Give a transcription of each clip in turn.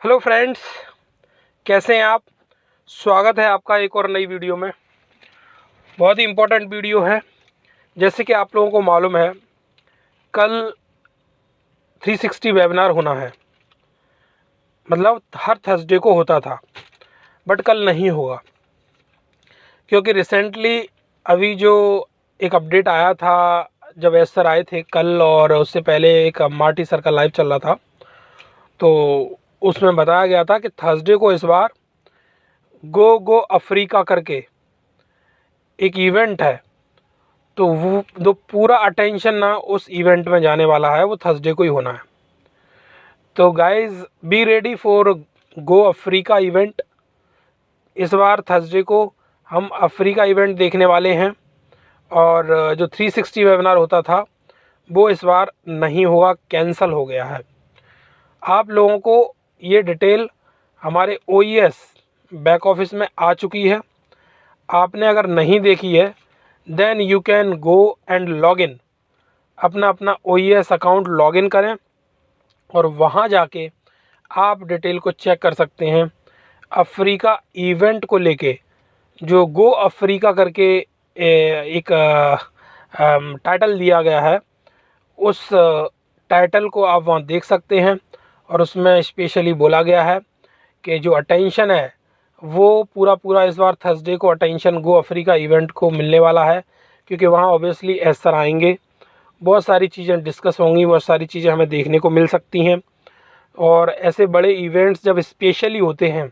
Hello friends, कैसे हैं आप। स्वागत है आपका एक और नई वीडियो में। बहुत ही इम्पोर्टेंट वीडियो है। जैसे कि आप लोगों को मालूम है, कल 360 वेबिनार होना है। मतलब हर थर्सडे को होता था, बट कल नहीं होगा, क्योंकि रिसेंटली अभी जो एक अपडेट आया था, जब एस सर आए थे कल, और उससे पहले एक मार्टी सर का लाइव चल रहा था, तो उसमें बताया गया था कि थर्सडे को इस बार गो अफ्रीका करके एक इवेंट है। तो वो जो पूरा अटेंशन ना उस इवेंट में जाने वाला है, वो थर्सडे को ही होना है। तो guys be ready for go Africa event. इस बार थर्सडे को हम अफ्रीका इवेंट देखने वाले हैं, और जो 360 वेबिनार होता था वो इस बार नहीं होगा, कैंसल हो गया है। आप लोगों को ये डिटेल हमारे OES बैक ऑफिस में आ चुकी है। आपने अगर नहीं देखी है, then you can go and log in, अपना OES अकाउंट लॉगिन करें और वहाँ जाके आप डिटेल को चेक कर सकते हैं। अफ्रीका इवेंट को लेके जो गो अफ्रीका करके एक टाइटल दिया गया है, उस टाइटल को आप वहाँ देख सकते हैं। और उसमें स्पेशली बोला गया है कि जो अटेंशन है वो पूरा इस बार थर्सडे को अटेंशन गो अफ्रीका इवेंट को मिलने वाला है, क्योंकि वहाँ ऑब्वियसली एस सर आएंगे, बहुत सारी चीज़ें डिस्कस होंगी, बहुत सारी चीज़ें हमें देखने को मिल सकती हैं। और ऐसे बड़े इवेंट्स जब स्पेशली होते हैं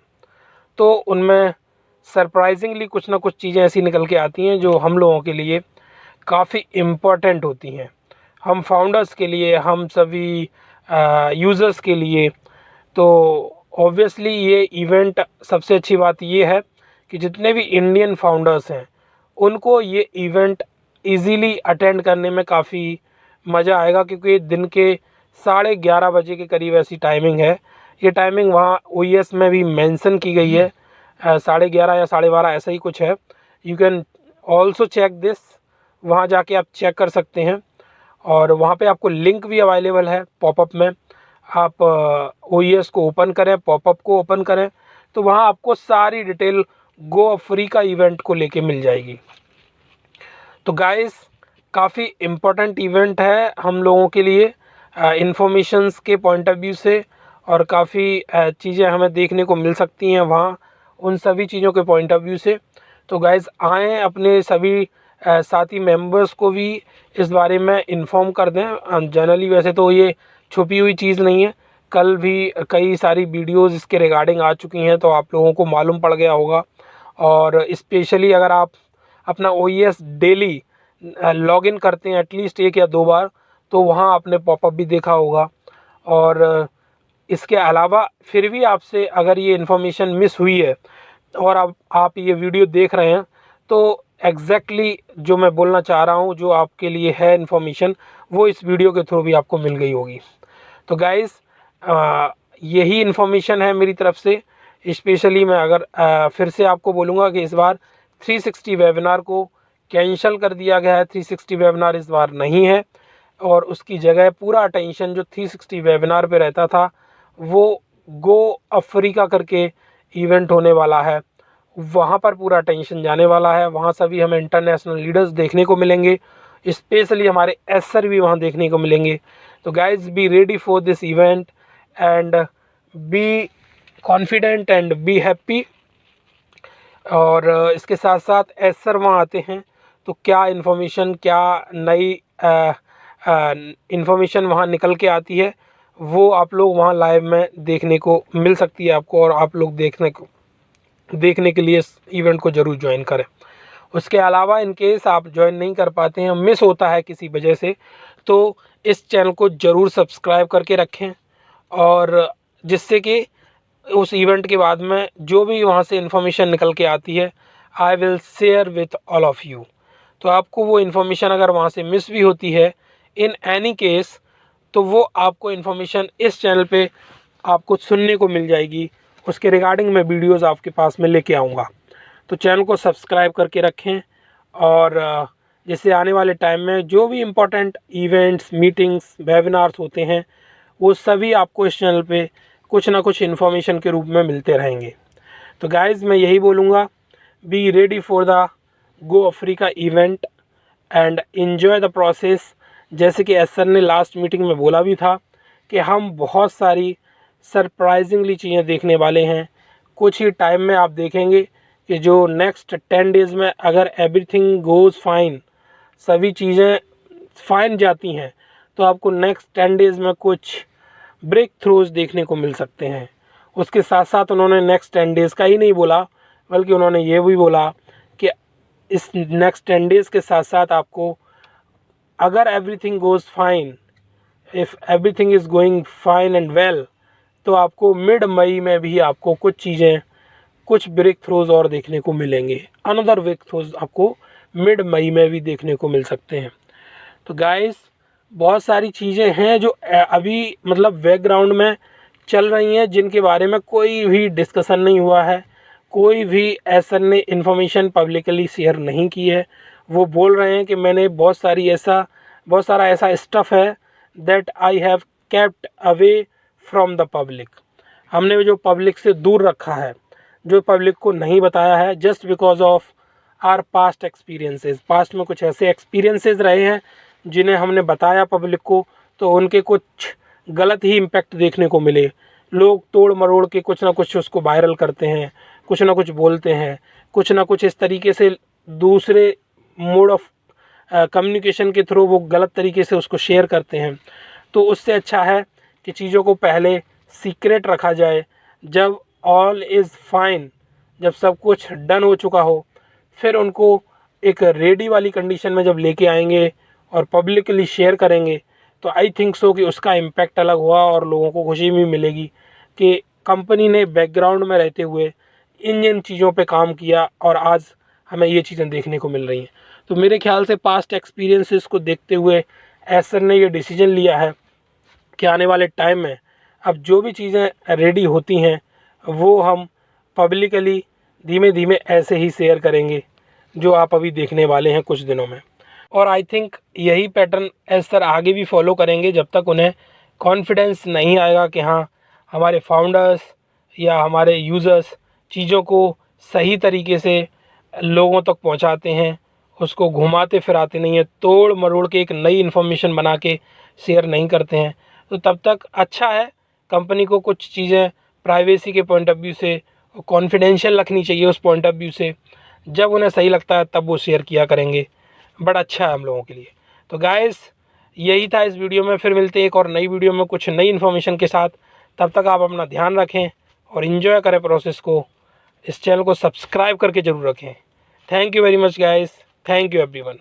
तो उनमें सरप्राइजिंगली कुछ ना कुछ चीज़ें ऐसी निकल के आती हैं जो हम लोगों के लिए काफ़ी इम्पोर्टेंट होती हैं, हम फाउंडर्स के लिए, हम सभी यूज़र्स के लिए। तो ऑब्वियसली ये इवेंट, सबसे अच्छी बात ये है कि जितने भी इंडियन फाउंडर्स हैं उनको ये इवेंट इजीली अटेंड करने में काफ़ी मज़ा आएगा, क्योंकि दिन के 11:30 बजे के करीब ऐसी टाइमिंग है। ये टाइमिंग वहाँ OES में भी मेंशन की गई है, 11:30 या 12:30 ऐसा ही कुछ है। You can also check this, वहाँ जाके आप चेक कर सकते हैं। और वहाँ पे आपको लिंक भी अवेलेबल है पॉपअप में। आप OES को ओपन करें, पॉपअप को ओपन करें, तो वहाँ आपको सारी डिटेल गो अफ्रीका इवेंट को लेके मिल जाएगी। तो गाइस, काफ़ी इम्पोर्टेंट इवेंट है हम लोगों के लिए इन्फॉर्मेशंस के पॉइंट ऑफ व्यू से, और काफ़ी चीज़ें हमें देखने को मिल सकती हैं वहाँ, उन सभी चीज़ों के पॉइंट ऑफ व्यू से। तो गाइस आएँ, अपने सभी साथी मेंबर्स को भी इस बारे में इन्फॉर्म कर दें। जनरली वैसे तो ये छुपी हुई चीज़ नहीं है, कल भी कई सारी वीडियोज़ इसके रिगार्डिंग आ चुकी हैं, तो आप लोगों को मालूम पड़ गया होगा। और स्पेशली अगर आप अपना OES डेली लॉगिन करते हैं एटलीस्ट 1 या 2 बार, तो वहाँ आपने पॉपअप भी देखा होगा। और इसके अलावा फिर भी आपसे अगर ये इन्फॉर्मेशन मिस हुई है और अब आप ये वीडियो देख रहे हैं, तो एग्जैक्टली जो मैं बोलना चाह रहा हूँ, जो आपके लिए है इन्फॉर्मेशन, वो इस वीडियो के थ्रू भी आपको मिल गई होगी। तो गाइज़ यही इन्फॉर्मेशन है मेरी तरफ से। स्पेशली मैं अगर फिर से आपको बोलूँगा कि इस बार 360 वेबिनार को कैंसिल कर दिया गया है। 360 वेबिनार इस बार नहीं है, और उसकी जगह पूरा अटेंशन जो 360 वेबिनार पे रहता था वो गो अफ्रीका करके इवेंट होने वाला है, वहाँ पर पूरा अटेंशन जाने वाला है। वहाँ सभी हमें इंटरनेशनल लीडर्स देखने को मिलेंगे, स्पेशली हमारे एस सर भी वहाँ देखने को मिलेंगे। तो guys be ready for this event and be confident and be happy. और इसके साथ साथ एस सर वहाँ आते हैं तो क्या इन्फॉर्मेशन, क्या नई इन्फॉर्मेशन वहाँ निकल के आती है, वो आप लोग वहाँ लाइव में देखने को मिल सकती है आपको। और आप लोग देखने के लिए इस इवेंट को ज़रूर ज्वाइन करें। उसके अलावा इन केस आप ज्वाइन नहीं कर पाते हैं, मिस होता है किसी वजह से, तो इस चैनल को ज़रूर सब्सक्राइब करके रखें, और जिससे कि उस इवेंट के बाद में जो भी वहाँ से इन्फॉर्मेशन निकल के आती है, I will share with all of you. तो आपको वो इन्फॉर्मेशन अगर वहाँ से मिस भी होती है इन एनी केस, तो वो आपको इन्फॉर्मेशन इस चैनल पे आपको सुनने को मिल जाएगी। उसके रिगार्डिंग मैं वीडियोज़ आपके पास में लेके आऊँगा। तो चैनल को सब्सक्राइब करके रखें, और जिससे आने वाले टाइम में जो भी इम्पोर्टेंट इवेंट्स, मीटिंग्स, वेबिनार्स होते हैं, वो सभी आपको इस चैनल पे कुछ ना कुछ इन्फॉर्मेशन के रूप में मिलते रहेंगे। तो गाइज़ मैं यही बोलूँगा, be ready for the go Africa event and enjoy the process. जैसे कि एस सर ने लास्ट मीटिंग में बोला भी था कि हम बहुत सारी सरप्राइजिंगली चीज़ें देखने वाले हैं। कुछ ही टाइम में आप देखेंगे कि जो नेक्स्ट 10 डेज़ में अगर एवरीथिंग गोज़ फाइन, सभी चीज़ें फाइन जाती हैं, तो आपको नेक्स्ट 10 डेज़ में कुछ ब्रेक थ्रूज देखने को मिल सकते हैं। उसके साथ साथ उन्होंने नेक्स्ट 10 डेज़ का ही नहीं बोला, बल्कि उन्होंने ये भी बोला कि इस नेक्स्ट 10 डेज़ के साथ साथ आपको अगर everything goes fine, if everything is going fine and well, तो आपको मिड मई में भी आपको कुछ चीज़ें, कुछ ब्रेक थ्रूज और देखने को मिलेंगे। अनदर ब्रेक थ्रूज आपको मिड मई में भी देखने को मिल सकते हैं। तो गाइस बहुत सारी चीज़ें हैं जो अभी मतलब बैकग्राउंड में चल रही हैं, जिनके बारे में कोई भी डिस्कशन नहीं हुआ है, कोई भी ऐसा ने इन्फॉर्मेशन पब्लिकली शेयर नहीं की है। वो बोल रहे हैं कि मैंने बहुत सारा ऐसा स्टफ़ है that I have kept away from the public. हमने जो पब्लिक से दूर रखा है, जो पब्लिक को नहीं बताया है, just because of our past experiences. Past में कुछ ऐसे एक्सपीरियंसेस रहे हैं जिन्हें हमने बताया पब्लिक को, तो उनके कुछ गलत ही इम्पैक्ट देखने को मिले। लोग तोड़ मरोड़ के कुछ ना कुछ उसको वायरल करते हैं, कुछ ना कुछ बोलते हैं, कुछ ना कुछ इस तरीके से दूसरे मोड ऑफ कम्युनिकेशन के थ्रू वो गलत तरीके से उसको शेयर करते हैं। तो उससे अच्छा है कि चीज़ों को पहले सीक्रेट रखा जाए। जब ऑल इज़ फाइन, जब सब कुछ डन हो चुका हो, फिर उनको एक रेडी वाली कंडीशन में जब लेके आएंगे और पब्लिकली शेयर करेंगे, तो आई थिंक सो कि उसका इम्पैक्ट अलग हुआ और लोगों को खुशी भी मिलेगी कि कंपनी ने बैकग्राउंड में रहते हुए इन चीज़ों पे काम किया और आज हमें ये चीज़ें देखने को मिल रही हैं। तो मेरे ख्याल से पास्ट एक्सपीरियंसेस को देखते हुए एसर ने ये डिसीजन लिया है कि आने वाले टाइम में अब जो भी चीज़ें रेडी होती हैं वो हम पब्लिकली धीमे धीमे ऐसे ही शेयर करेंगे, जो आप अभी देखने वाले हैं कुछ दिनों में। और आई थिंक यही पैटर्न एसर आगे भी फॉलो करेंगे, जब तक उन्हें कॉन्फिडेंस नहीं आएगा कि हाँ हमारे फाउंडर्स या हमारे यूज़र्स चीज़ों को सही तरीके से लोगों तक पहुंचाते हैं, उसको घुमाते फिराते नहीं है, तोड़ मरोड़ के एक नई इन्फॉर्मेशन बना के शेयर नहीं करते हैं। तो तब तक अच्छा है, कंपनी को कुछ चीज़ें प्राइवेसी के पॉइंट ऑफ व्यू से कॉन्फिडेंशियल रखनी चाहिए। उस पॉइंट ऑफ व्यू से जब उन्हें सही लगता है तब वो शेयर किया करेंगे, बड़ा अच्छा है हम लोगों के लिए। तो गाइस यही था इस वीडियो में, फिर मिलते हैं एक और नई वीडियो में कुछ नई इन्फॉर्मेशन के साथ। तब तक आप अपना ध्यान रखें और इन्जॉय करें प्रोसेस को। इस चैनल को सब्सक्राइब करके ज़रूर रखें। Thank you very much guys, thank you everyone.